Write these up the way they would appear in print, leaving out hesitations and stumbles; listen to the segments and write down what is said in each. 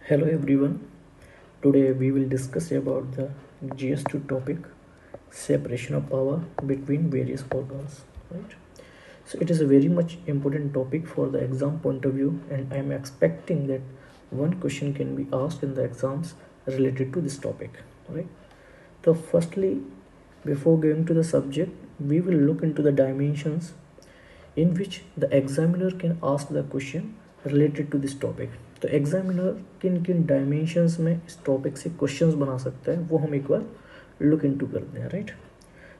Hello everyone. Today we will discuss about the GS2 topic, separation of power between various organs. Right. So it is a very much important topic for the exam point of view, and I am expecting that one question can be asked in the exams related to this topic. Right. So firstly, before going to the subject, we will look into the dimensions in which the examiner can ask the question related to this topic. तो examiner किन किन dimensions में इस topic से questions बना सकता है वो हम एक बार लुक इनटू करते हैं. Right.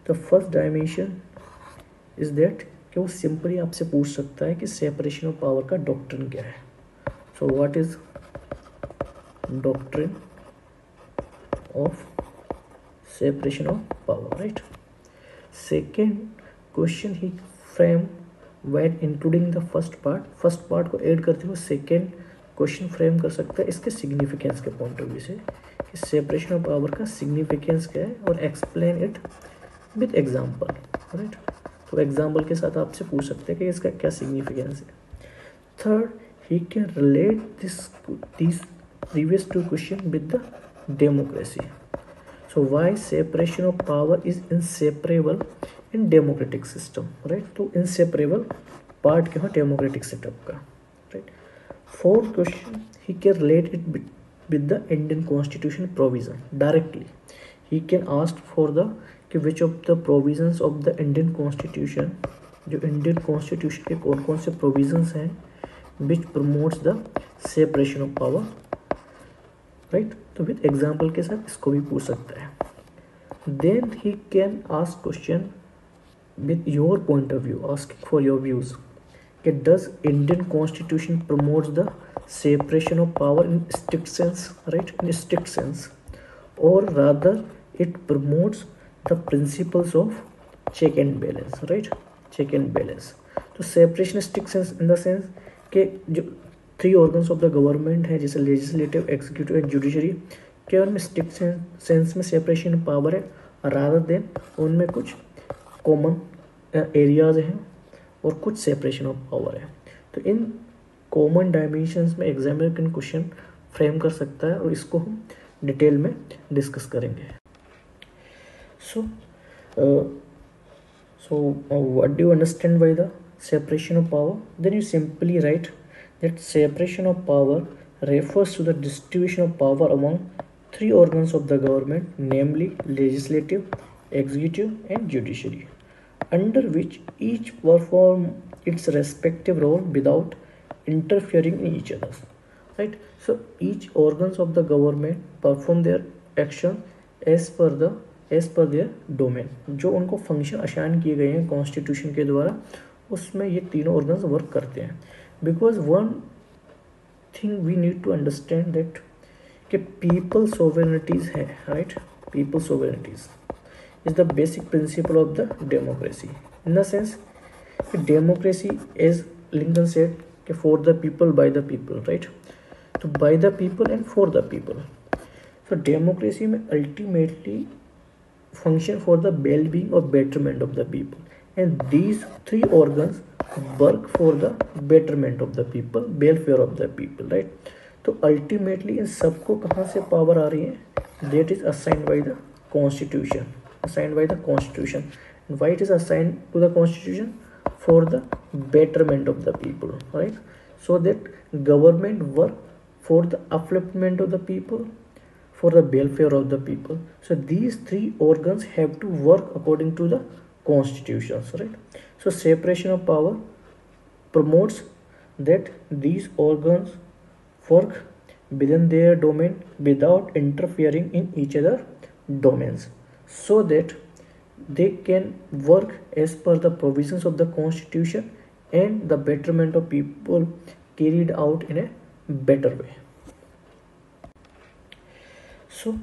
The first dimension is that कि वो सिंपली आपसे पूछ सकता है कि सेपरेशन ऑफ पावर का डॉक्ट्रिन क्या है. So what is doctrine of separation of power. Right. Second question he frame when including the first part को ऐड करते हुए सेकेंड क्वेश्चन फ्रेम कर सकता है इसके सिग्निफिकेंस के पॉइंट ऑफ व्यू से कि सेपरेशन ऑफ पावर का सिग्निफिकेंस क्या है और explain it with example. Right. तो एग्जांपल के साथ आपसे पूछ सकते हैं कि इसका क्या सिग्निफिकेंस है. Third, he can relate this previous to question with the democracy. So why separation of power is inseparable in democratic system. Right. तो इनसेपरेबल पार्ट क्यों है डेमोक्रेटिक सेटअप का. Right. Fourth question, he can relate it with the Indian constitution provision directly. He can ask for the कि which of the provisions of the Indian constitution, जो Indian constitution के कौन कौन से provisions हैं विच promotes the separation of power. Right. तो with example के साथ इसको भी पूछ सकता है. Then he can ask question with your point of view, asking for your views. Does Indian constitution promotes the separation of power in strict sense, right? In strict sense, or rather it promotes the principles of check and balance, right? Check and balance. तो separation strict sense in the sense कि जो three organs of the government है जैसे legislative, executive and judiciary, क्या उनमें strict sense में separation power है rather than उनमें कुछ कॉमन एरियाज हैं और कुछ सेपरेशन ऑफ पावर है. तो इन कॉमन डायमेंशंस में एग्जामिनर कैन क्वेश्चन फ्रेम कर सकता है और इसको हम डिटेल में डिस्कस करेंगे. So what do you understand by the separation of power. Then you simply write that separation of power refers to the distribution of power among three organs of the government, namely legislative, executive and judiciary, under which each perform its respective role without interfering in each other. Right. So each organs of the government perform their action as per their domain. जो उनको function assign किए गए हैं constitution के द्वारा उसमें ये तीनों ऑर्गन्स वर्क करते हैं. Because one thing we need to understand that कि पीपल सोवेरेनिटीज है. Right. People sovereignties is the basic principle of the democracy, in the sense democracy, as Lincoln said, for the people by the people. Right. So by the people and for the people. So democracy में ultimately function for the well-being or betterment of the people, and these three organs work for the betterment of the people, welfare of the people. Right. तो ultimately इन सबको कहाँ से power आ रही है. That is assigned by the constitution. Assigned by the constitution. And why it is assigned to the constitution? For the betterment of the people. Right. So that government work for the upliftment of the people, for the welfare of the people. So these three organs have to work according to the constitutions. Right. So separation of power promotes that these organs work within their domain without interfering in each other domains, so that they can work as per the provisions of the constitution and the betterment of people carried out in a better way. So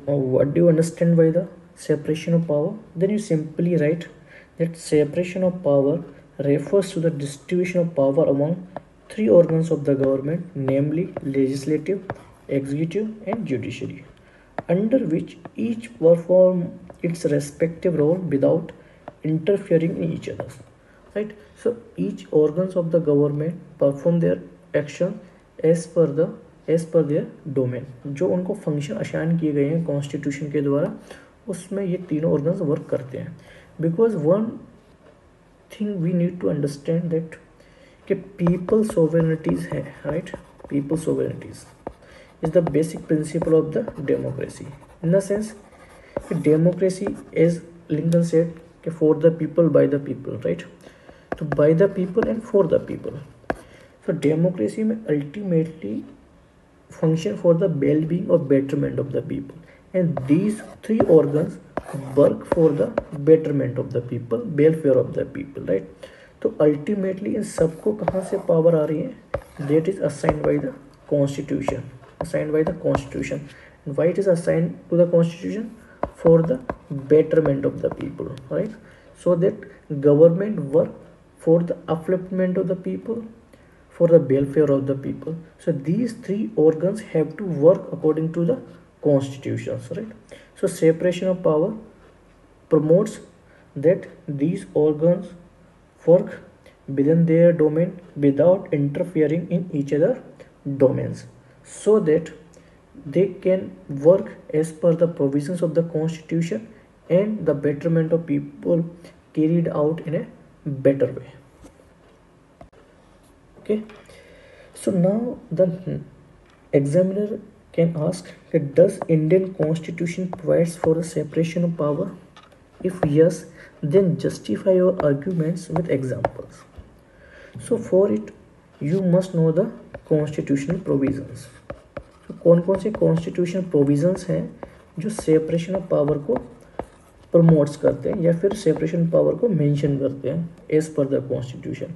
what do you understand by the separation of power. Then you simply write that separation of power refers to the distribution of power among three organs of the government, namely legislative, executive and judiciary, under which each perform its respective role without interfering in each other. Right. So each organs of the government perform their action as per their domain. जो उनको function assign किए गए हैं constitution के द्वारा, उसमें ये तीनों ऑर्गन्स वर्क करते हैं। Because one thing we need to understand that कि पीपल सोवेरेनिटीज है, right. People sovereignties is the basic principle of the democracy, in the sense कि डेमोक्रेसी एज लिंकन सेड कि for the people by the people, right. तो by the people and for the people. तो democracy में ultimately function for the well-being or betterment of the people, and these three organs work for the betterment of the people, welfare of the people, right। तो ultimately इन सबको कहाँ से power आ रही है? That is assigned by the constitution, assigned by the constitution। And why it is assigned to the constitution? For the betterment of the people, right। So that government work for the upliftment of the people, for the welfare of the people। So these three organs have to work according to the constitutions, right। So separation of power promotes that these organs work within their domain without interfering in each other domains, so that they can work as per the provisions of the constitution and the betterment of people carried out in a better way। Okay, so now the examiner can ask that does Indian constitution provides for the separation of power? If yes, then justify your arguments with examples। So for it you must know the constitutional provisions। तो कौन कौन से constitutional provisions हैं जो separation of power को promotes करते हैं या फिर सेपरेशन पावर को मेंशन करते हैं as per the constitution.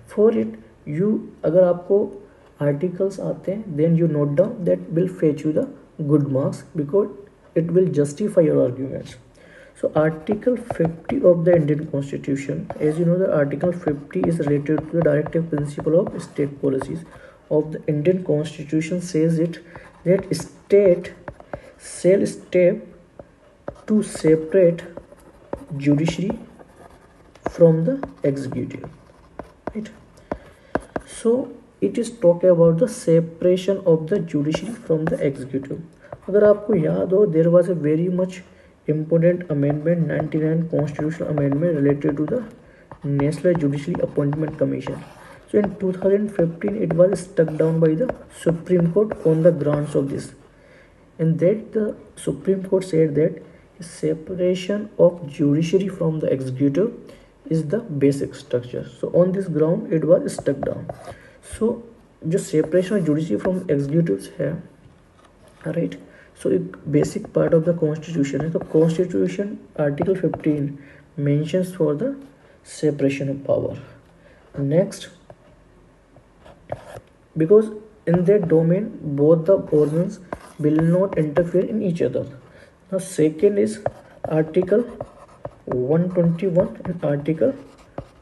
For it you, अगर आपको आर्टिकल्स आते हैं then you note down, that will fetch you the good marks because it will justify your arguments. So Article 50 of the Indian Constitution, as you know, the Article 50 is related to the directive principle of state policies of the Indian Constitution, says it that state shall step to separate judiciary from the executive, right? So it is talking about the separation of the judiciary from the executive। अगर आपको याद हो, there was a very much important amendment, 99 constitutional amendment related to the National Judiciary Appointment Commission। So in 2015 it was struck down by the Supreme Court on the grounds of this, and that the Supreme Court said that separation of judiciary from the executive is the basic structure। So on this ground it was struck down। So जो separation of judiciary from executives है, right, सो एक basic part of the constitution है। तो constitution article 15 mentions for the separation of power. Next, because in that domain both the organs will not interfere in each other. Now second is article 121 and article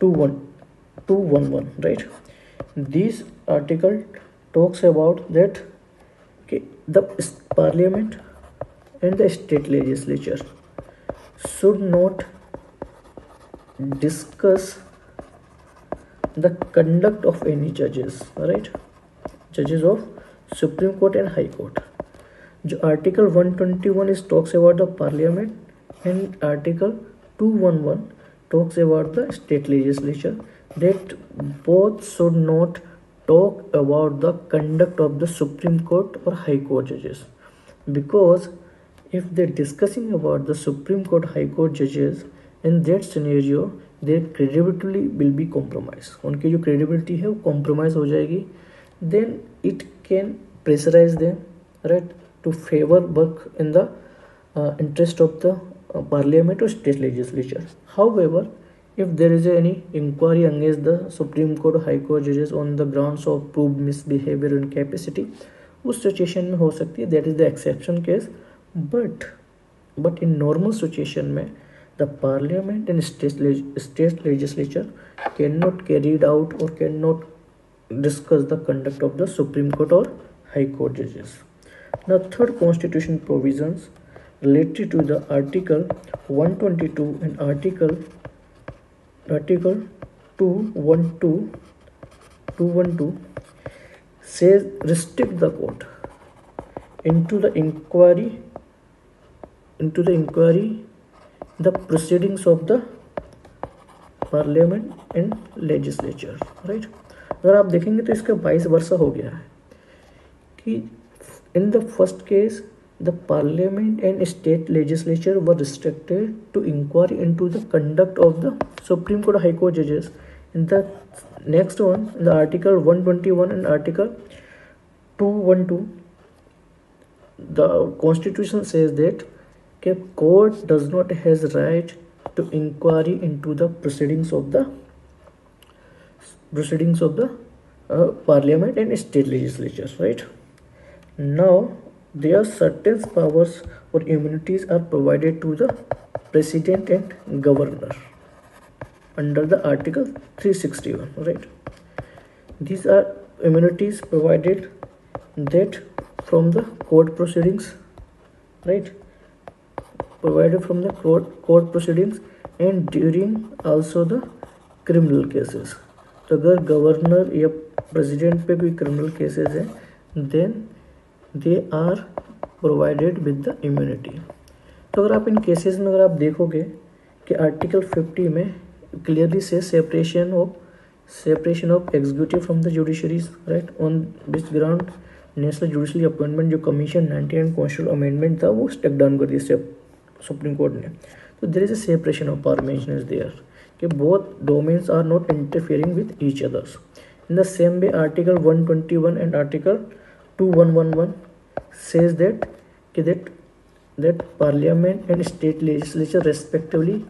211, right. This article talks about that the parliament and the state legislature should not discuss the conduct of any judges, right, judges of Supreme Court and High Court। जो article 121 is talks about the parliament and article 211 talks about the state legislature, that both should not talk about the conduct of the Supreme Court or High Court judges, because if they're discussing about the Supreme Court, High Court judges, in that scenario their credibility will be compromised। उनकी जो credibility है वो compromise हो जाएगी। then it can pressurize them, right, to favor work in the interest of the parliament or state legislature। However, if there is any inquiry against the Supreme Court or High Court judges on the grounds of proved misbehavior and incapacity, उस situation में हो सकती है, that is the exception case। but in normal situation में the parliament and state legislature cannot carry it out or cannot discuss the conduct of the Supreme Court or High Court judges। Now third constitution provisions related to the article 122 and article 212 says restrict the court into the inquiry the proceedings of the parliament and legislature, right. अगर आप देखेंगे तो इसका 22 वर्षा हो गया है कि in the first case the parliament and state legislature were restricted to inquiry into the conduct of the supreme court high court जजेस। In the next one, the article 121 and article 212 the constitution says that court does not has right to inquiry into the proceedings of the parliament and state legislatures, right? Now there are certain powers or immunities are provided to the president and governor under the article 361, right? These are immunities provided that from the court proceedings, right? Provided from the court proceedings and during also the criminal cases। तो अगर governor या president पे कोई criminal cases है then they are provided with the immunity. तो अगर आप इन cases में अगर आप देखोगे कि आर्टिकल 50 में क्लियरली से separation of executive from the judiciaries, right, on this ground national judiciary appointment जो कमीशन 99 कॉन्स्टिट्यूशनल अमेंडमेंट था वो स्टेप डाउन कर दिया सुप्रीम कोर्ट ने। तो there is a separation of power mention is there कि both domains are not interfering with each others. In the same way article 121 and article 2111 says that parliament and state legislature respectively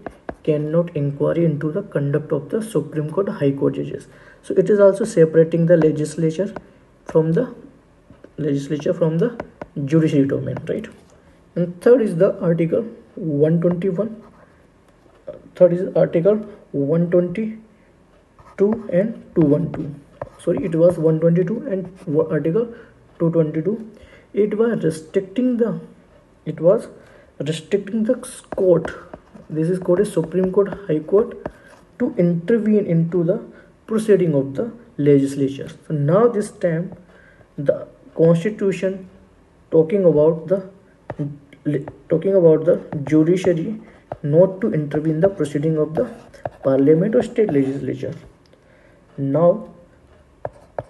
cannot inquiry into the conduct of the Supreme Court High Court judges. So it is also separating the legislature from the judiciary domain, right? And third is the article 121. Third is article 122 and 212. Sorry, it was 122 and article 222. It was restricting the court. This is called a Supreme Court High Court to intervene into the proceeding of the legislature. So now this time the constitution talking about the judiciary not to intervene the proceeding of the parliament or state legislature. Now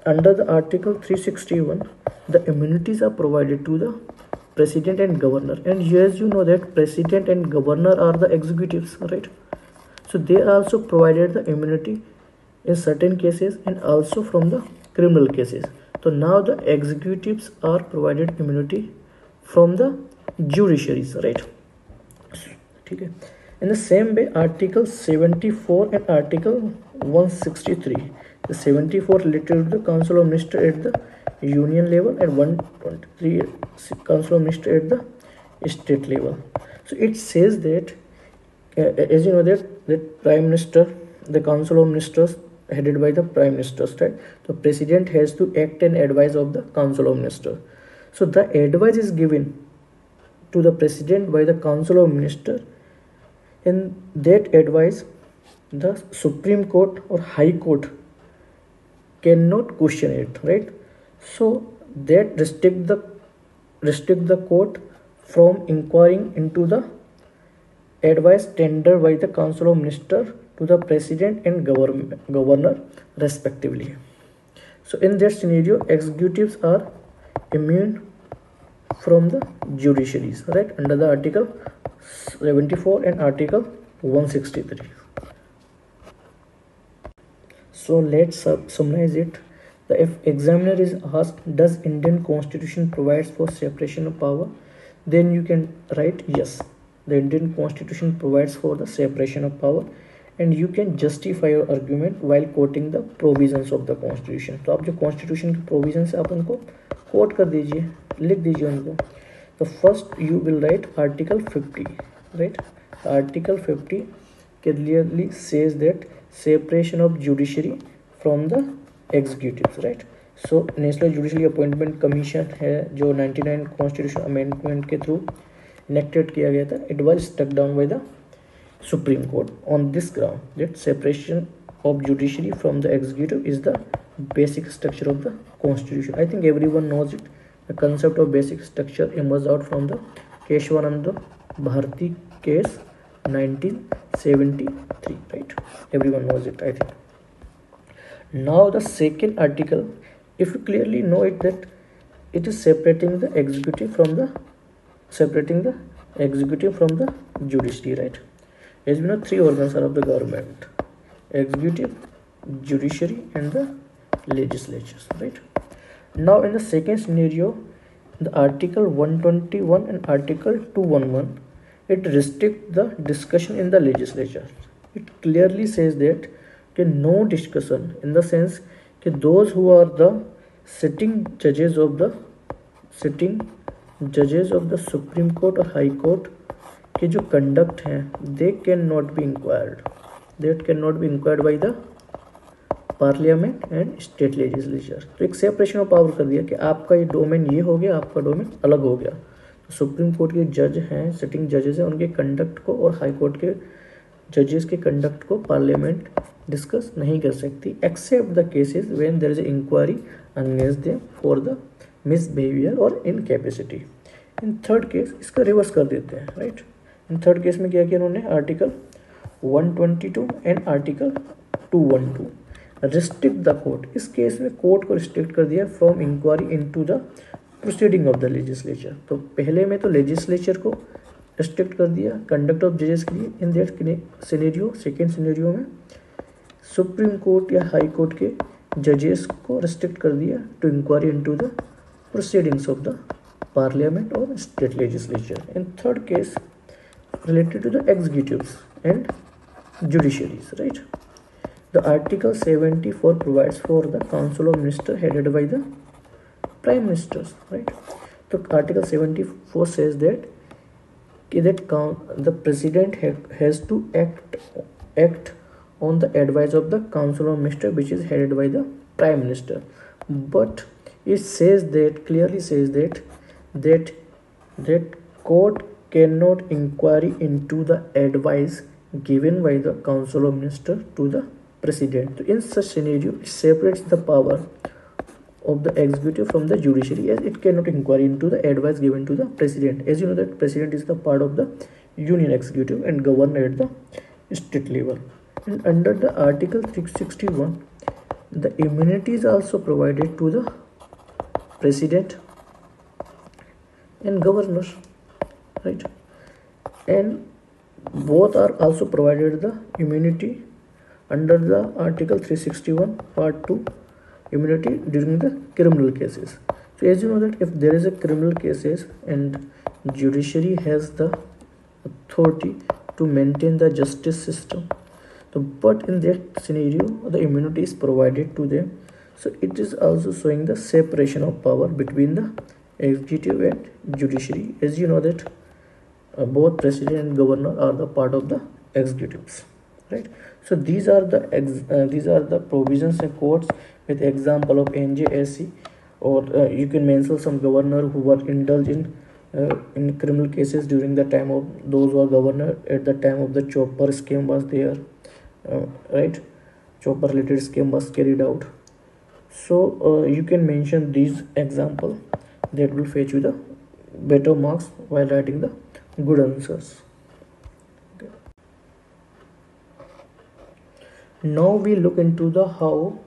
under the article 361 the immunities are provided to the president and governor, and as you know that president and governor are the executives, right? So they are also provided the immunity in certain cases and also from the criminal cases. So now the executives are provided immunity from the judiciaries, right? Okay. In the same way article 74 and article 163, the 74 related to the council of ministers at the union level and 123 council of ministers at the state level. So it says that as you know that prime minister, the council of ministers headed by the prime minister, right? The president has to act and advise of the council of ministers. So the advice is given to the president by the council of ministers. In that advice the Supreme Court or High Court cannot question it, right? So that restrict the court from inquiring into the advice tendered by the council of ministers to the president and governor respectively. So in that scenario executives are immune from the judiciaries, right, under the article 74 and article 163. So let's summarize it. If examiner is asked, does Indian Constitution provides for separation of power, then you can write yes, the Indian Constitution provides for the separation of power, and you can justify your argument while quoting the provisions of the Constitution. तो आप जो Constitution के provisions आप उनको quote कर दीजिए, लिख दीजिए उनको. तो first you will write Article 50, right? Article 50 clearly says that separation of judiciary from the executives, right? So national judiciary appointment commission है जो 99 कॉन्स्टिट्यूशन अमेंडमेंट के थ्रू इनेक्टेड किया गया था, it was stuck down by the supreme Court on this ground that separation of judiciary from the executive is the basic structure of the constitution. I think everyone knows it. The concept of basic structure emerged out from the Keshavananda Bharati case 1973, right? Everyone knows it, I think. Now the second article, if you clearly know it, that it is separating the executive from the judiciary, right? As we know, three organs are of the government: executive, judiciary, and the legislatures, right? Now in the second scenario, the article 121 and article 211, it restricts the discussion in the legislature. It clearly says that no discussion, in the sense that those who are the sitting judges of the supreme court और high court के जो conduct हैं, they can not be inquired by the parliament and state legislature. तो एक separation of power कर दिया कि आपका ये डोमेन ये हो गया, आपका डोमेन अलग हो गया। तो सुप्रीम कोर्ट के जज हैं, सिटिंग जजेस हैं, उनके कंडक्ट को और हाई कोर्ट के जजेस के कंडक्ट को पार्लियामेंट डिस्कस नहीं कर सकती, except the cases when there is inquiry against them for the misbehaviour और इनकैपेसिटी। इन थर्ड केस इसका रिवर्स कर देते हैं, राइट। इन थर्ड केस में क्या किया उन्होंने, article 122 and article 212 restrict the court. इस केस में कोर्ट को रिस्ट्रिक्ट कर दिया from inquiry into the proceeding of the legislature. तो पहले में तो लेजिस्लेचर को रिस्ट्रिक्ट कर दिया कंडक्ट ऑफ जजेस के लिए। In that scenario, second scenario में सुप्रीम कोर्ट या हाई कोर्ट के जजेस को रिस्ट्रिक्ट कर दिया to inquiry into the proceedings of the parliament or state legislature. In third case, related to the executives and judiciaries, right? The article 74 provides for the council of ministers headed by the prime ministers, right? So article 74 says that the president has to act on the advice of the council of ministers, which is headed by the prime minister. But it says that, clearly says that court cannot inquiry into the advice given by the council of minister to the president. So in such scenario, it separates the power of the executive from the judiciary, as it cannot inquiry into the advice given to the president. As you know that president is the part of the union executive and governor at the state level. And under the article 361, the immunity is also provided to the president and governor, right? And both are also provided the immunity under the article 361 part 2, immunity during the criminal cases. So as you know that if there is a criminal cases and judiciary has the authority to maintain the justice system, so but in that scenario the immunity is provided to them. So it is also showing the separation of power between the executive and judiciary. As you know that both president and governor are the part of the executives, right? So these are the provisions and courts with example of NJSC, or you can mention some governor who were indulged in criminal cases during the time of those who are governor at the time of the chopper scheme was there, right? Chopper related scheme was carried out. So you can mention these example, that will fetch you the better marks while writing the good answers. Okay. Now we look into the how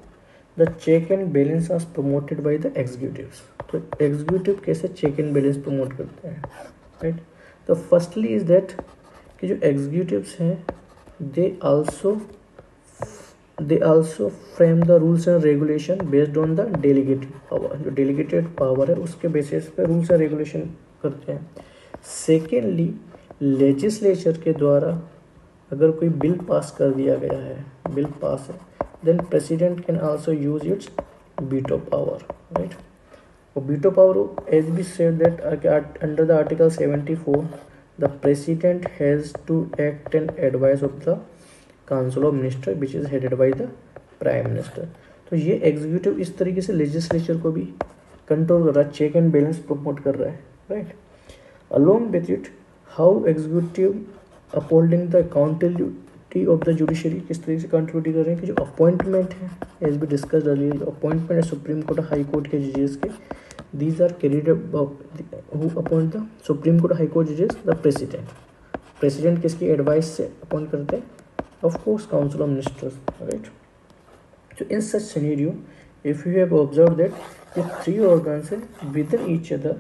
the check and balance are promoted by the executives. तो executive कैसे check and balance promote करते हैं, right? तो firstly is that कि जो executives हैं they also frame the rules and regulation based on the delegated power. जो delegated power है उसके basis पे rules and regulation करते हैं. Secondly, legislature के द्वारा अगर कोई बिल पास कर दिया गया है, बिल पास है, then president can also use its veto power, right? और veto power, as we said that under the article 74, the president has to act and advise of the council of minister which is headed by the prime minister. तो ये executive इस तरीके से legislature को भी control कर रहा है, चेक एंड बैलेंस प्रमोट कर रहा है, right. Along with it how executive upholding the of the judiciary किस तरीके से कंट्रीब्यूट कर रहे हैं कि जो अपॉइंटमेंट है, एज बी डिस्कस अर्लियर, जो अपॉइंटमेंट है सुप्रीम कोर्ट हाई कोर्ट के जजेस के, these are carried who appoint the supreme court high court जजेस, द प्रेसिडेंट। प्रेसिडेंट किसकी एडवाइस से अपॉइंट करते हैं? Of course council of ministers, right. तो in such scenario if you have observe that ये थ्री ऑर्गन्स है within each other,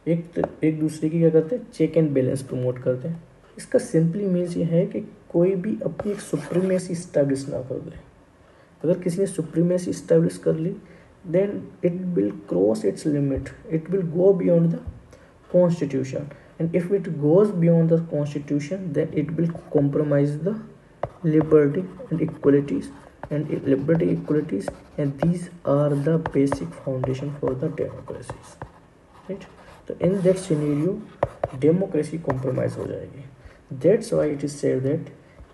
एक दूसरे की क्या करते हैं? चेक एंड बैलेंस प्रमोट करते हैं। इसका सिंपली मीन्स ये है कि कोई भी अपनी एक सुप्रीमेसी इस्टेब्लिश ना कर दे। अगर किसी ने सुप्रीमेसी इस्टेब्लिश कर ली, then it will cross its limit, it will go beyond the constitution, and if it goes beyond the constitution then it will compromise the liberty and equalities and these are the basic foundation for the democracies, right? So in that scenario democracy compromise हो जाएगी। That's why it is said that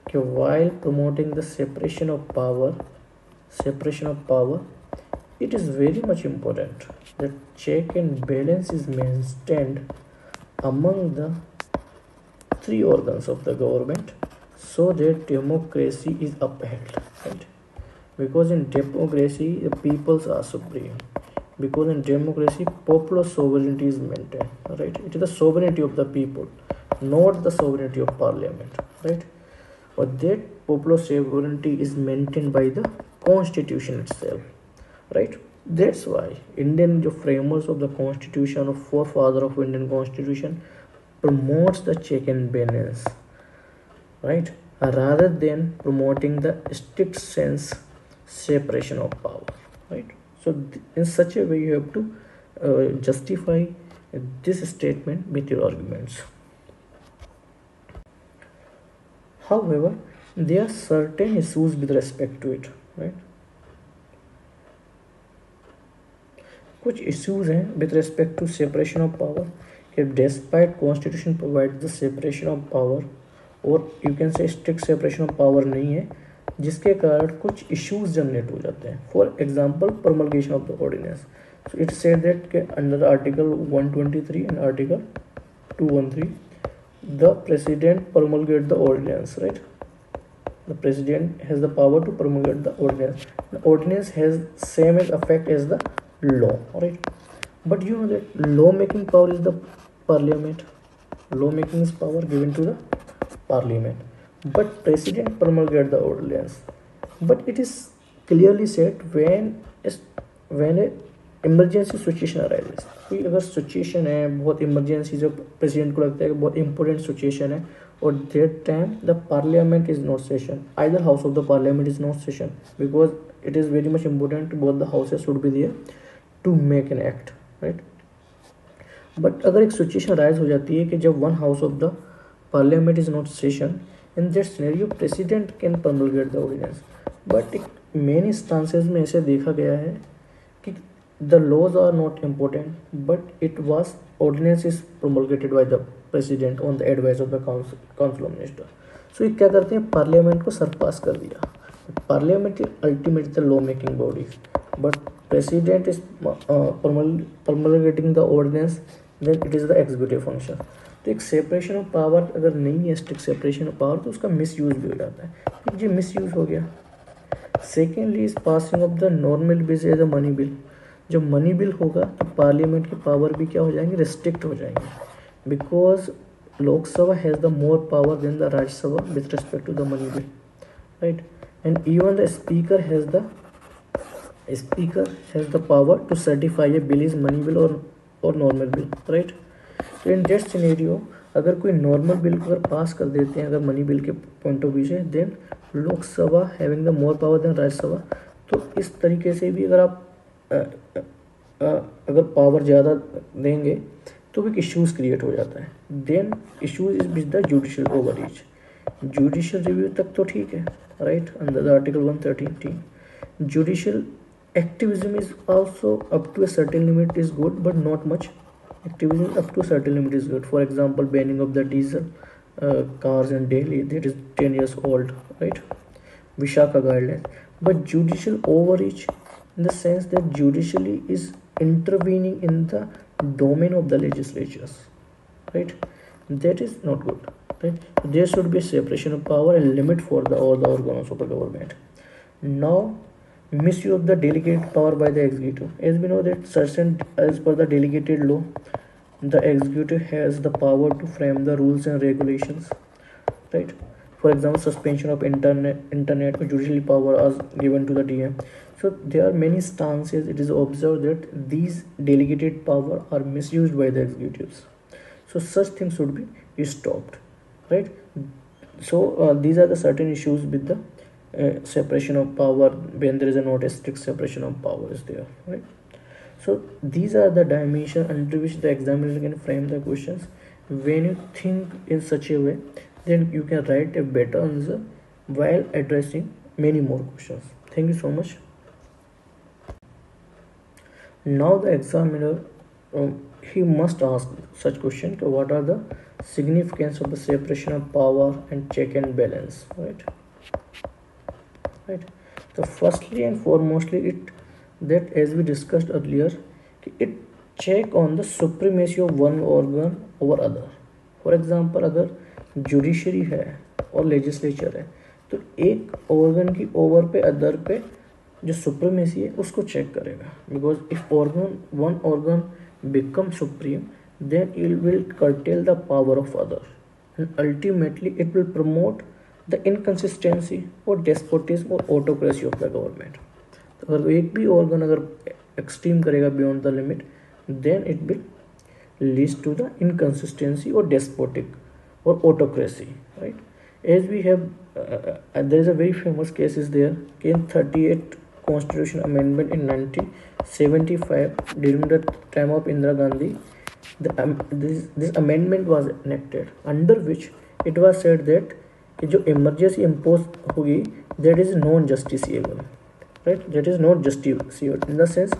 कि while promoting the separation of power it is very much important that check and balance is maintained among the three organs of the government so that democracy is upheld, right? Because in democracy the peoples are supreme, because in democracy popular sovereignty is maintained, right? It is the sovereignty of the people, not the sovereignty of parliament, right? But that popular sovereignty is maintained by the constitution itself, right? That's why Indian the framers of the constitution, of forefather of Indian constitution, promotes the check and balance, right, rather than promoting the strict sense separation of power, right? So in such a way you have to justify this statement with your arguments. However, there are certain issues with respect to it, right? कुछ issues हैं with respect to separation of power कि despite constitution provides the separation of power, और you can say strict separation of power नहीं है, जिसके कारण कुछ issues generate हो जाते हैं। For example promulgation of the ordinance, so it said that के under article 123 and article 213 the president promulgate the ordinance, right? The president has the power to promulgate the ordinance. The ordinance has same as effect as the law, right? But you know that law making power is the parliament. Law making is power given to the parliament, but president promulgate the ordinance. But it is clearly said when a emergency situation arises, कोई अगर situation है बहुत emergency, जो president को लगता है कि बहुत इंपॉर्टेंट सिचुएशन है, और that time the parliament is not session, either house of the parliament is not session, because it is very much important both the houses should be there to make an act, right? But अगर एक situation rise हो जाती है कि जब one house of the parliament is not session, in that scenario president can promulgate the ordinance. But many instances में ऐसे देखा गया है कि the laws are not important, but it was ordinance is promulgated by the president on the advice of the council of minister. So ये क्या करते हैं? पार्लियामेंट को सरपास कर दिया। Parliament ultimate the law making body, but president is promulgating the ordinance, then it is the executive function. तो एक separation of power अगर नहीं है, स्ट्रिक्ट सेपरेशन ऑफ पावर, तो उसका मिसयूज भी हो जाता है। ये मिसयूज हो गया। Secondly is passing of the normal bill as a money bill. जब मनी बिल होगा तो पार्लियामेंट की पावर भी क्या हो जाएंगे? रिस्ट्रिक्ट हो जाएंगे, because Lok Sabha has the more power then the Rajya Sabha with respect to the money bill, right? And even the speaker has the power to certify A bill is money bill और normal bill, right? तो इन that scenario अगर कोई normal bill को अगर पास कर देते हैं अगर मनी बिल के पॉइंट ऑफ व्यू से, then Lok Sabha having the more power then Rajya Sabha. तो इस तरीके से भी अगर आप अगर पावर ज़्यादा देंगे तो भी इश्यूज़ क्रिएट हो जाता है। Then issues is with the judicial overreach. Judicial review तक तो ठीक है, right, under the article 113। Judicial activism is also up to a certain limit is good, but not much. Activism up to a certain limit is good. For example, banning of the diesel cars in Delhi, that is 10 years old, right? Vishaka guidelines. But judicial overreach in the sense that judicially is intervening in the domain of the legislatures, right? that is not good, right? There should be separation of power and limit for all the organs of the government. Now, misuse of the delegated power by the executive. As we know that certain, as per the delegated law, the executive has the power to frame the rules and regulations, right? For example, suspension of internet or judicial power is given to the DM. So there are many stances it is observed that these delegated power are misused by the executives. So such things should be stopped, right? So these are the certain issues with the separation of power when there is a not a strict separation of power is there, right? So these are the dimensions under which the examiner can frame the questions. When you think in such a way, then you can write a better answer while addressing many more questions. Thank you so much. Now the examiner he must ask such question: what are the significance of the separation of power and check and balance, right? Right. So firstly and foremostly, it that as we discussed earlier, it check on the supremacy of one organ over other. For example, अगर judiciary है और legislature है तो एक organ की over पे other पे जो सुप्रीमेसी है उसको चेक करेगा, because if one organ become supreme then it will curtail the power of others and ultimately it will promote the inconsistency or despotism or autocracy of the government. तो अगर एक भी organ अगर extreme करेगा beyond the limit then it will leads to the inconsistency or despotic or autocracy, right? As we have there is a very famous case is there in 38 constitution amendment in 1975 during the time of Indira Gandhi. This amendment was enacted under which it was said that जो emergency imposed होगी that is non justiciable, right? That is not justiciable in the sense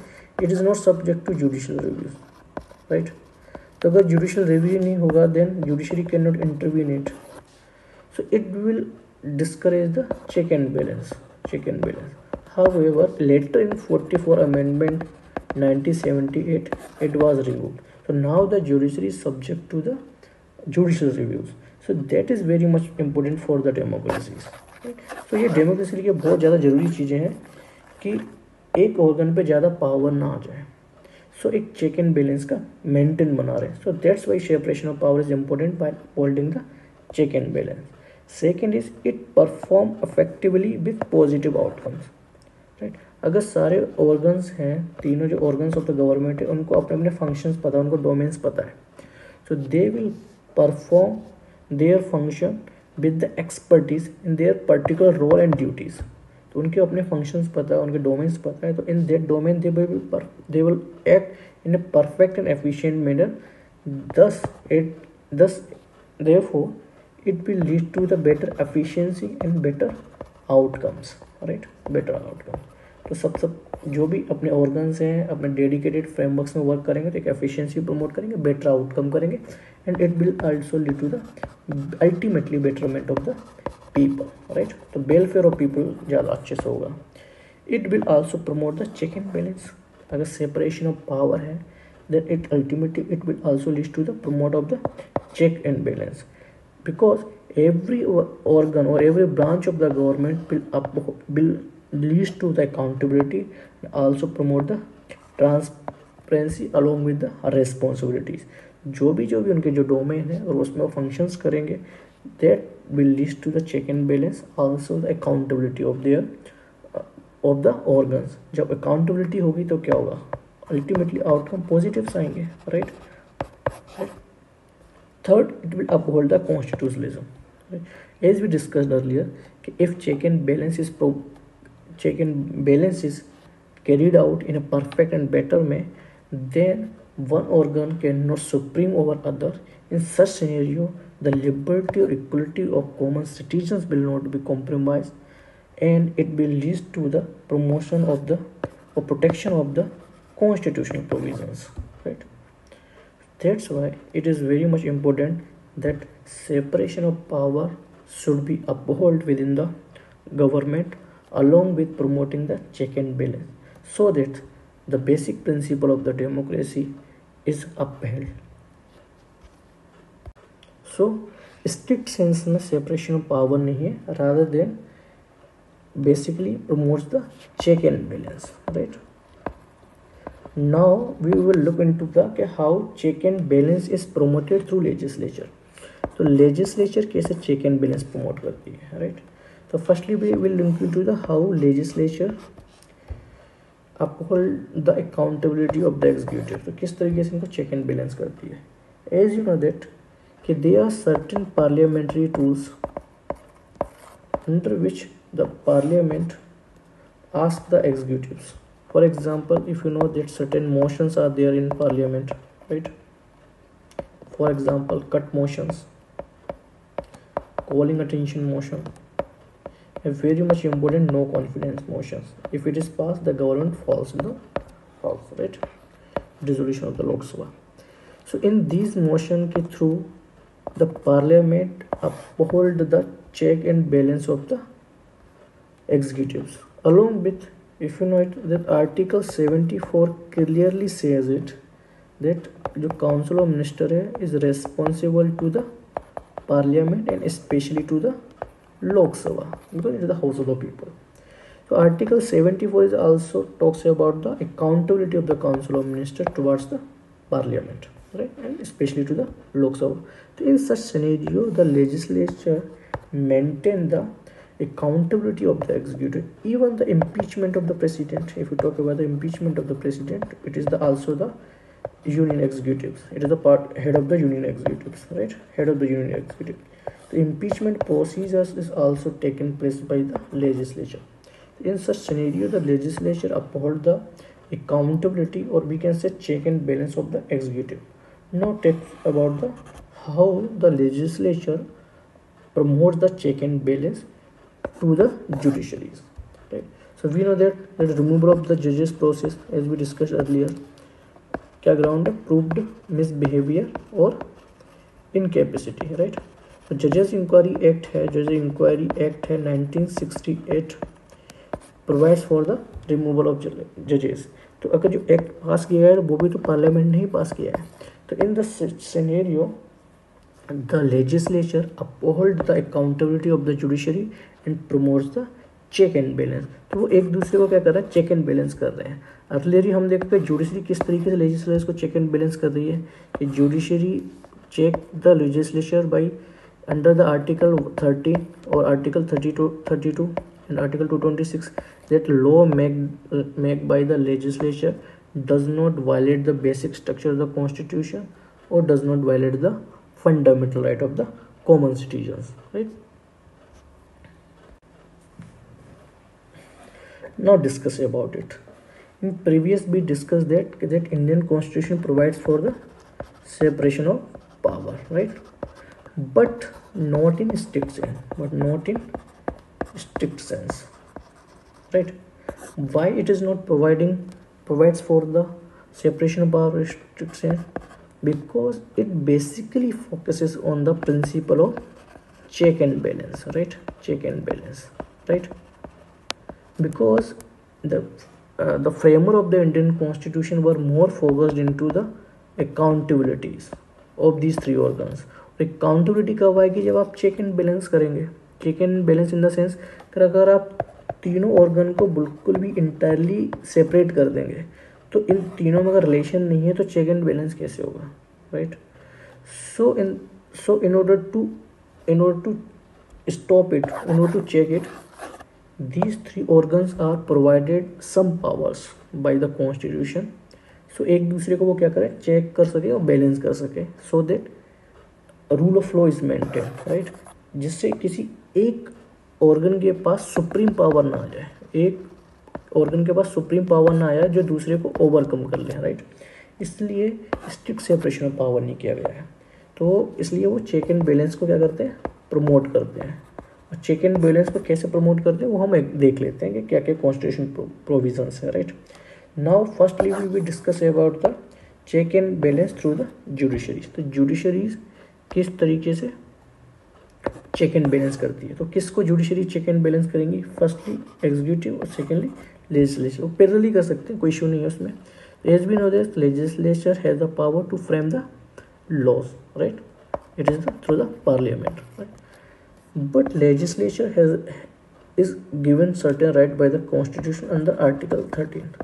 it is not subject to judicial review, right? तो अगर judicial review नहीं होगा then judiciary cannot intervene it, so it will discourage the check and balance. However, later in 44 amendment 1978 it was removed. So now the judiciary is subject to the judicial reviews. So that is very much important for the democracies, right? So ये democracy के लिए बहुत ज़्यादा ज़रूरी चीज़ें हैं कि एक ऑर्गन पे ज़्यादा पावर ना आ जाए. सो एक चेक एंड बैलेंस का मेंटेन बना रहे. So that's why separation of power is important by holding the check and balance. Second is it perform effectively with positive outcomes, right? अगर सारे ऑर्गन्स हैं, तीनों जो ऑर्गन्स ऑफ द गवर्नमेंट है उनको अपने अपने फंक्शंस पता है, उनको डोमेन्स पता है, so they will perform their function with the expertise in their particular role and duties. तो उनके अपने फंक्शंस पता है, उनके डोमेन्स पता है, तो in that domain they will act in a perfect and efficient manner. thus therefore it will lead to the better efficiency and better outcomes, right? better outcome. तो सब जो भी अपने ऑर्गन्स हैं अपने डेडिकेटेड फ्रेमवर्क्स में वर्क करेंगे तो एक एफिशिएंसी प्रमोट करेंगे, बेटर आउटकम करेंगे, and it will also lead to the ultimately betterment of the people, right? तो वेलफेयर ऑफ पीपल ज़्यादा अच्छे से होगा. It will also promote the check and balance. अगर सेपरेशन ऑफ पावर है then it ultimately it will also lead to the promote of the check and balance, because every organ or every branch of the government will lead to the accountability and also promote the transparency along with the responsibilities. जो भी उनके जो domain है और उसमें वो functions करेंगे, that will lead to the check and balance, also the accountability of their of the organs. जब accountability होगी तो क्या होगा, अल्टीमेटली आउटकम पॉजिटिव आएंगे, right? Third, it will uphold the constitutionalism. As we discussed earlier कि if check and balance is carried out in a perfect and better way, then one organ cannot supreme over other. In such scenario, the liberty or equality of common citizens will not be compromised, and it will lead to the promotion of the or protection of the constitutional provisions, right? That's why it is very much important that separation of power should be upheld within the government along with promoting the check and balance, so that the basic principle of the democracy is upheld. So strict sense में separation of power नहीं है, rather than basically promotes the check and balance, right? Now we will look into the how check and balance is promoted through legislature. तो legislature कैसे check and balance promote करती है, right? तो firstly we will look into the how legislature uphold the accountability of the executive. तो किस तरीके से इनको check and balance करती है? As you know that कि there are certain parliamentary tools under which the parliament asks the executives. For example, if you know that certain motions are there in parliament, right? For example, cut motions, calling attention motion, a very much important no confidence motions. If it is passed, the government falls in the house, right? Dissolution of the Lok Sabha. So in these motion ke through the parliament uphold the check and balance of the executives. Along with, if you know it, that article 74 clearly says it that the council of minister is responsible to the parliament and especially to the Lok Sabha because it is the house of the people. So article 74 is also talks about the accountability of the council of minister towards the parliament, right, and especially to the Lok Sabha. So in such scenario, the legislature maintain the accountability of the executive. Even the impeachment of the president, if you talk about the impeachment of the president, it is also the union executives. It is the head of the union executives, right? Head of the union executive. The impeachment procedures is also taken place by the legislature. In such scenario, the legislature uphold the accountability, or we can say check and balance of the executive. Now take about the how the legislature promotes the check and balance to the judiciaries, right? So we know that the removal of the judges process, as we discussed earlier, क्या ground है? Proved misbehavior or incapacity, right? So Judges Inquiry Act है, Judges Inquiry Act है 1968 provides for the removal of judges. तो अगर जो act पास किया है वो भी तो पार्लियामेंट ने ही पास किया है. तो in the scenario the legislature uphold the accountability of the judiciary and promotes the check and balance. तो वो एक दूसरे को क्या कर रहा है? चेक एंड बैलेंस कर रहे हैं. अर्लियर हम देखते हैं जुडिशरी किस तरीके से लेजिस्लेचर को चेक एंड बैलेंस कर रही है कि judiciary check the legislature by under the article 13 और article 32 and article 226 that law made by the legislature does not violate the basic structure of the constitution or does not violate the fundamental right of the common citizens, right? Now discuss about it. In previous we discussed that Indian constitution provides for the separation of power, right? But not in strict sense, right? Why it is not provides for the separation of power in strict sense? Because it basically focuses on the principle of check and balance, right? Check and balance, right? Because the framer of the Indian Constitution were more focused into the accountabilities of these three organs. Accountability कब आएगी? जब आप check and balance करेंगे. Check and balance in the sense अगर आप तीनों organ को बिल्कुल भी इंटायरली सेपरेट कर देंगे तो इन तीनों में अगर रिलेशन नहीं है तो चेक एंड बैलेंस कैसे होगा, right? So in order to stop it, in order to check it, these three organs are provided some powers by the constitution. So एक दूसरे को वो क्या करें? चेक कर सके और बैलेंस कर सके, so that rule of law is maintain, right? जिससे किसी एक ऑर्गन के पास सुप्रीम पावर ना आ जाए, एक ऑर्गन के पास सुप्रीम पावर ना आया जो दूसरे को ओवरकम कर ले, राइट? इसलिए स्ट्रिक्ट सेपरेशन ऑफ पावर नहीं किया गया है. तो इसलिए वो चेक एंड बैलेंस को क्या करते हैं? प्रमोट करते हैं. और चेक एंड बैलेंस को कैसे प्रमोट करते हैं वो हम देख लेते हैं कि क्या क्या कॉन्स्टिट्यूशन प्रोविजंस है, right? Now firstly we will discuss about the check and balance through the judiciaries. तो जुडिशरीज किस तरीके से चेक एंड बैलेंस करती है? तो किसको जुडिशरी चेक एंड बैलेंस करेंगी? फर्स्टली एग्जीक्यूटिव और सेकेंडली लेजिस्लेचर. वो पैरेलली कर सकते हैं, कोई इशू नहीं है उसमें. As we know that legislature has the power to frame the laws, right? It is through the parliament, right? But legislature is given certain right by the constitution under article 13.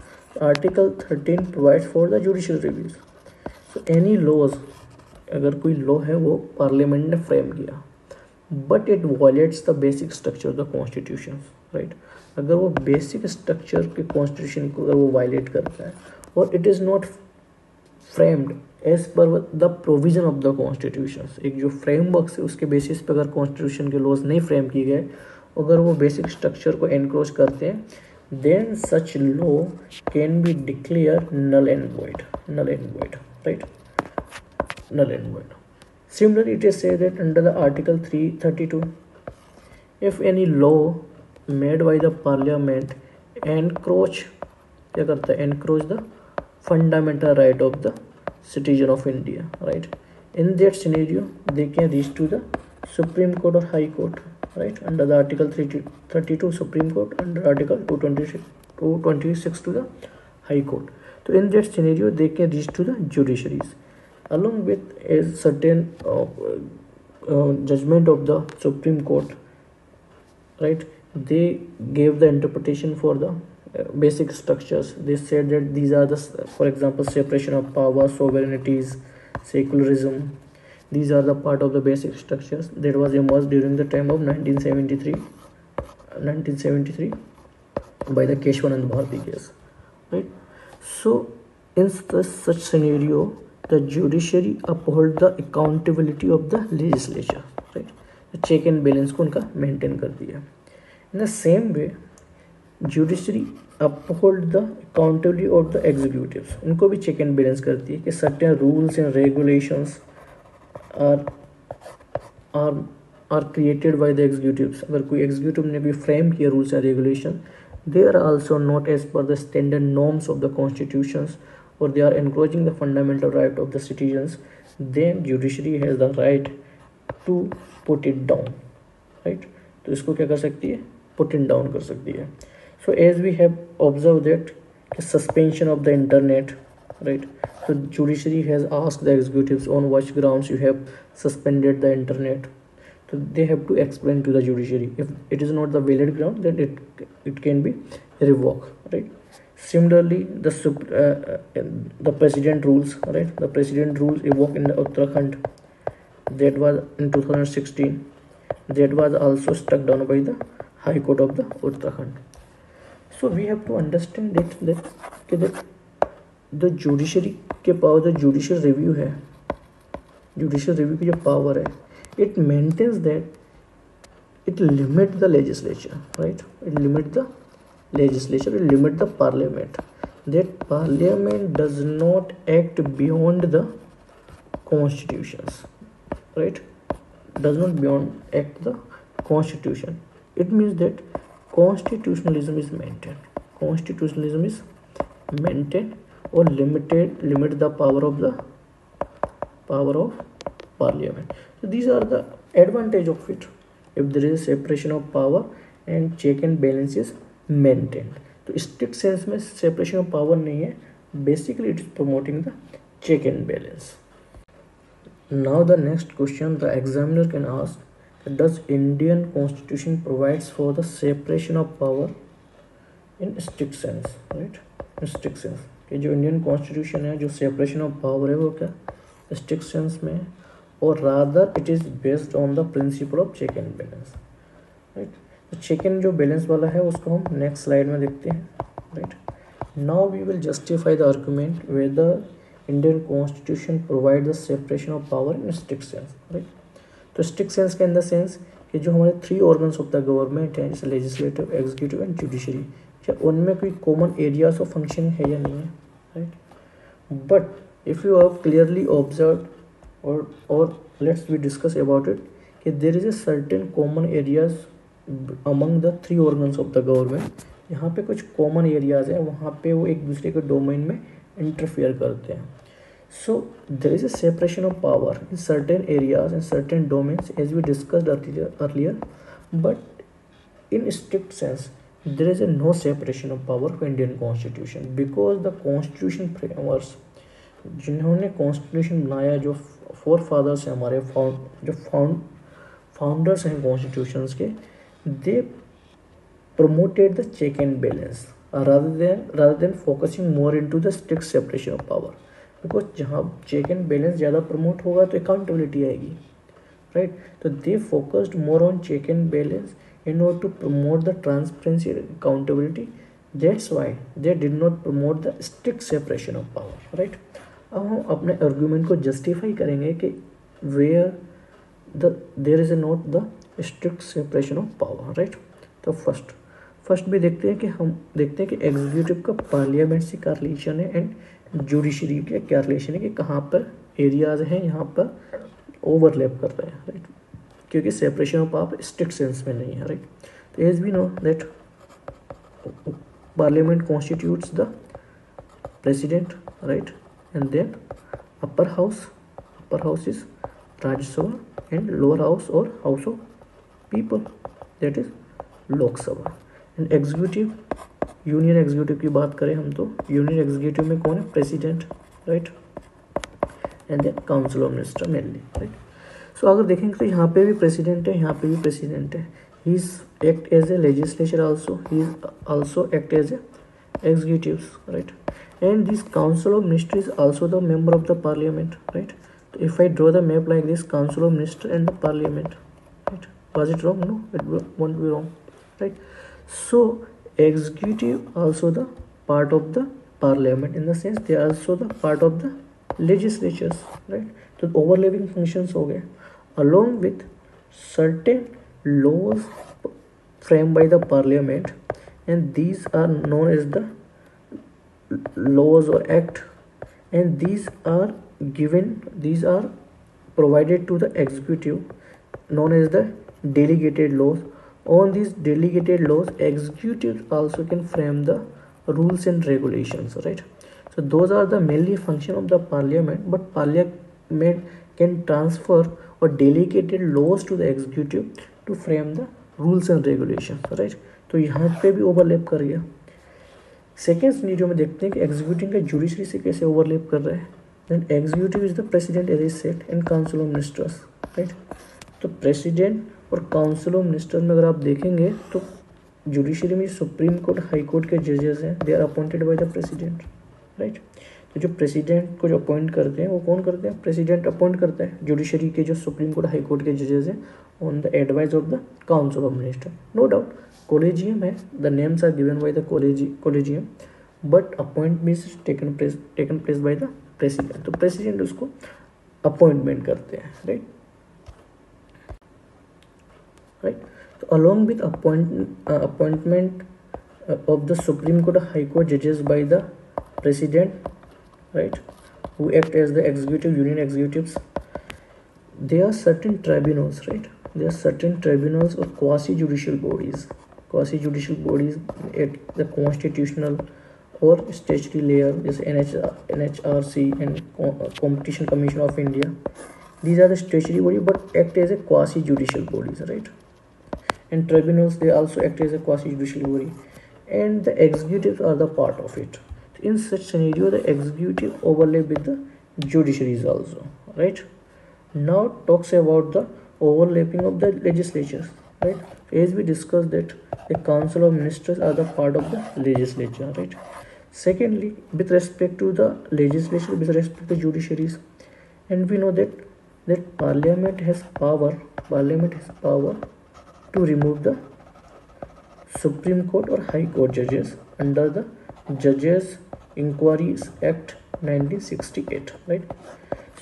Article 13 provides for the judicial reviews. So any laws, अगर कोई law है वो parliament ने frame किया, but it violets the basic structure of the constitution, right, अगर वो basic structure के constitution को अगर वो वायलेट करता है और it is not framed as per the provision of the constitution, एक जो फ्रेमवर्क है उसके बेसिस पे अगर कॉन्स्टिट्यूशन के लॉज नहीं फ्रेम किए गए, अगर वो बेसिक स्ट्रक्चर को एनक्रोच करते हैं, then such law can be declare null and void, right, null and void. Similarly, it is said that under the article 332, if any law made by the parliament encroach, क्या करता है, encroach the fundamental right of the citizen of India, right, in that scenario they can reach to the Supreme Court or High Court, right, under the article 332 Supreme Court, under article 226 to the High Court. So in that scenario they can reach to the judiciaries along with a certain judgment of the Supreme Court, right. They gave the interpretation for the basic structures. They said that these are the, for example, separation of power, sovereignties, secularism. These are the part of the basic structures that was emerged during the time of 1973 by the Keshwanand Bharati case, right. So in such scenario the judiciary uphold the accountability of the legislature, right. The check and balance को उनका maintain कर दिया. In the same way judiciary uphold the accountability of the executives, उनको भी check and balance करती है कि certain rules and regulations are created by the executives. अगर कोई executive ने भी frame किया rules and regulation, they are also not as per the standard norms of the constitutions, or they are encroaching the fundamental right of the citizens, then judiciary has the right to put it down, right. तो इसको क्या कर सकती है, put it down कर सकती है. So as we have observed that suspension of the internet, right, so judiciary has asked the executives on which grounds you have suspended the internet, so they have to explain to the judiciary. If it is not the valid ground, then it can be revoked, right. Similarly the president rules, right, the president rules evoked in the Uttarakhand, that was in 2016, that was also struck down by the High Court of the Uttarakhand. So we have to understand that the judiciary के power, the judicial review है, judicial review की जो power है, it maintains that it limit the legislature, right, it limit the legislature, it limit the parliament, that parliament does not act beyond the constitutions, right, does not beyond act the constitution. It means that constitutionalism is maintained, or limit the power of parliament. So these are the advantage of it, if there is a separation of power and check and balance is maintained. तो strict sense में separation of power नहीं है, basically it is promoting the check and balance. Now the next question the examiner can ask, does Indian constitution provides for the separation of power in strict sense, right, in strict sense, कि जो Indian constitution है जो separation of power है वो क्या strict sense में है, और rather it is based on the principle of check and balance, right. तो चेक एंड जो बैलेंस वाला है उसको हम नेक्स्ट स्लाइड में देखते हैं, right. Now we will justify the argument whether Indian constitution provide the separation of power in strict sense, right. तो स्ट्रिक्ट सेंस के इन द सेंस कि जो हमारे 3 ऑर्गन्स ऑफ द गवर्नमेंट हैं, जैसे लेजिस्लेटिव, एग्जीक्यूटिव एंड जुडिशरी, क्या उनमें कोई कॉमन एरियाज ऑफ फंक्शन है या नहीं है, right. But if you have clearly observe और let's we discuss about it कि there is a certain common areas among the 3 organs of the government. यहाँ पे कुछ कॉमन एरियाज हैं, वहाँ पे वो एक दूसरे के डोमेन में इंटरफेयर करते हैं. So there is a separation of power in certain areas and certain domains as we discussed earlier, but in strict sense there is a no separation of power for Indian constitution, because the constitution framers जिन्होंने constitution बनाया, जो four fathers हैं हमारे, जो founders हैं constitutions के, दे promoted the check and balance rather than focusing more into the strict separation of power. Because जहाँ check and balance ज़्यादा प्रमोट होगा तो अकाउंटेबिलिटी आएगी, राइट. तो they focused more on check and balance in order to promote the transparency and accountability. That's why they did not promote the strict separation of power, right. अब हम अपने argument को justify करेंगे कि where there is not the strict separation of power, right. तो first भी देखते हैं कि एग्जीक्यूटिव का पार्लियामेंट से क्या रिलेशन है एंड जुडिशरी का क्या रिलेशन है, कि कहाँ पर एरियाज हैं यहाँ पर ओवरलैप कर रहे हैं, राइट. क्योंकि separation of power strict sense में नहीं है, राइट. तो as we know that parliament constitutes the president, right, and then upper house is Rajya Sabha and lower house और house of people that is Lok Sabha. And executive, union executive की बात करें हम तो यूनियन एग्जीक्यूटिव में कौन है, president, right, and then council of minister mainly, right. So अगर देखेंगे तो यहाँ पे भी प्रेसिडेंट है, यहाँ पे भी प्रेसिडेंट है. He is act as a legislature also, he is also act as a executive, right. And this council of minister is also the member of the parliament, right. तो if I draw the map like this, council of minister and the parliament, right. Was it wrong? No, it won't be wrong, right. So executive also the part of the parliament, in the sense they are also the part of the legislatures, right. तो overlapping functions हो गए, along with certain laws framed by the parliament, and these are known as the laws or act, and these are provided to the executive, known as the delegated laws. On these delegated laws, executives also can frame the rules and regulations, right. So those are the mainly function of the parliament, but parliament can transfer or delegated laws to the executive to frame the rules and regulations, right. तो यहाँ पे भी overlap कर गया. Second scenario में देखते हैं कि एग्जीक्यूटिव का जुडिशरी से कैसे ओवरलैप कर रहा है. Then executive is the president as I said and council of ministers, right. तो प्रेसिडेंट और काउंसिल ऑफ मिनिस्टर में अगर आप देखेंगे तो जुडिशरी में सुप्रीम कोर्ट, हाई कोर्ट के जजेस हैं, they are appointed by the president, right. तो जो प्रेसिडेंट को जो अपॉइंट करते हैं वो कौन करते हैं, प्रेसिडेंट अपॉइंट करता है जुडिशरी के जो सुप्रीम कोर्ट, हाई कोर्ट के जजेस हैं, on the advice of the council of minister. No doubt collegium है, the names are given by the collegium, but appointment is taken place by the president. तो president उसको appointment करते हैं, right. Right. So along with appointment of the Supreme Court, High Court judges by the President, right, who act as the executive, union executives, there are certain tribunals, right. There are certain tribunals or quasi-judicial bodies at the constitutional or statutory layer, is NHRC and Competition Commission of India. These are the statutory body but act as a quasi-judicial bodies, right. And tribunals, they also act as a quasi-judicial body, and the executives are the part of it. In such scenario, the executive overlap with the judiciaries also, right. Now talks about the overlapping of the legislatures, right. As we discussed that the council of ministers are the part of the legislature, right. Secondly, with respect to the legislature, with respect to the judiciaries, and we know that parliament has power to remove the Supreme Court or High Court judges under the Judges Inquiries Act 1968, right.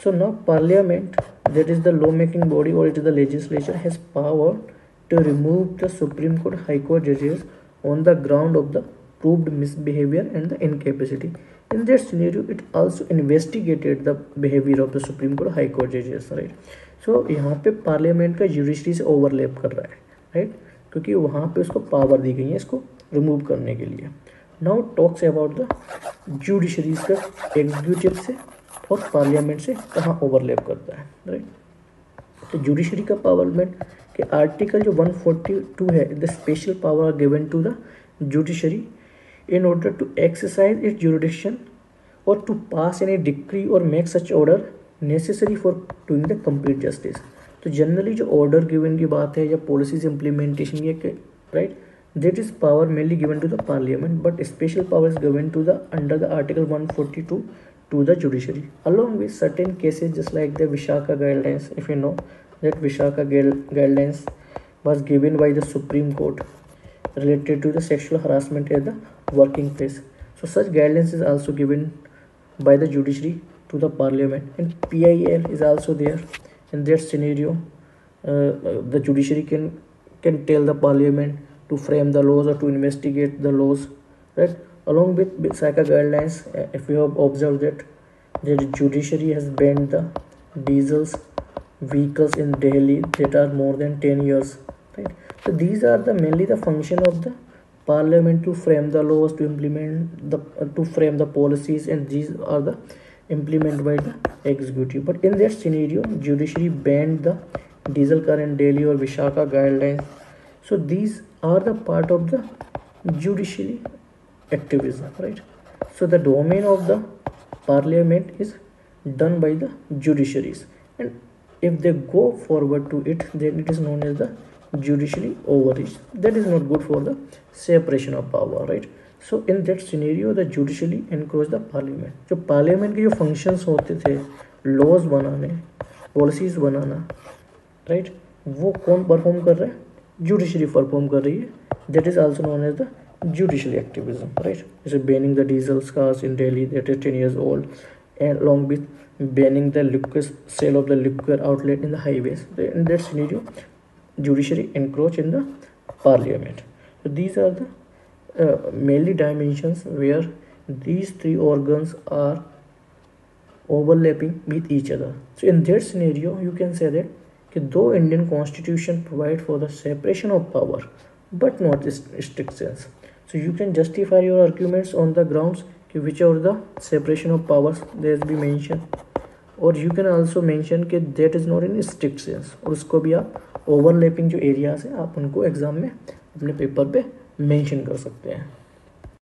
So now Parliament, that is the law-making body or it is the legislature, has power to remove the Supreme Court, High Court judges on the ground of the proved misbehavior and the incapacity. In that scenario, it also investigated the behavior of the Supreme Court, High Court judges, right. So यहाँ पे parliament का judiciary से overlap कर रहा है, right, क्योंकि वहाँ पे उसको पावर दी गई है इसको रिमूव करने के लिए. Now talks about the judiciary's का एग्जीक्यूटिव से और पार्लियामेंट से कहाँ ओवरलैप करता है, राइट. तो जुडिशरी का पावरमेंट के आर्टिकल जो 142 है, the special power are given to the judiciary in order to exercise its jurisdiction or to pass any decree or make such order necessary for doing the complete justice. तो generally जो order given की बात है या policies implementation की, right, that is power mainly given to the parliament, but special power is given to the under the article 142 to the judiciary, along with certain cases just like the Vishaka guidelines. If you know that Vishaka guidelines was given by the Supreme Court related to the sexual harassment at the working place. So such guidelines is also given by the judiciary to the parliament, and PIL is also there. In that scenario, the judiciary can tell the parliament to frame the laws or to investigate the laws, right? Along with SACA guidelines, if you have observed that the judiciary has banned the diesels vehicles in Delhi that are more than 10 years, right? So these are the mainly the function of the parliament to frame the laws, to implement the to frame the policies, and these are the implemented by the executive. But in that scenario, judiciary banned the diesel car in Delhi or Vishaka guidelines. So these are the part of the judiciary activism, right? So the domain of the parliament is done by the judiciaries, and if they go forward to it, then it is known as the judiciary overreach. That is not good for the separation of power, right? So in that scenario, the judiciary encroach the parliament. जो parliament के जो functions होते थे, laws बनाने, policies बनाना, right, वो कौन perform कर रहा है? Judiciary perform कर रही है. That is also known as the judicial activism, right? So banning the diesel cars in Delhi that is 10 years old, and along with banning the liquor sale of the liquor outlet in the highways. In that scenario, judiciary encroach in the parliament. So these are the mainly dimensions where these three organs are overlapping with each other. So in that scenario, you can say that though Indian constitution provide for the separation of power, but not strict sense. So you can justify your arguments on the grounds which are the separation of powers there has been mentioned, और you can also mention कि that is not in strict sense, और उसको भी आप overlapping जो areas है आप उनको एग्जाम में अपने पेपर पे मेंशन कर सकते हैं.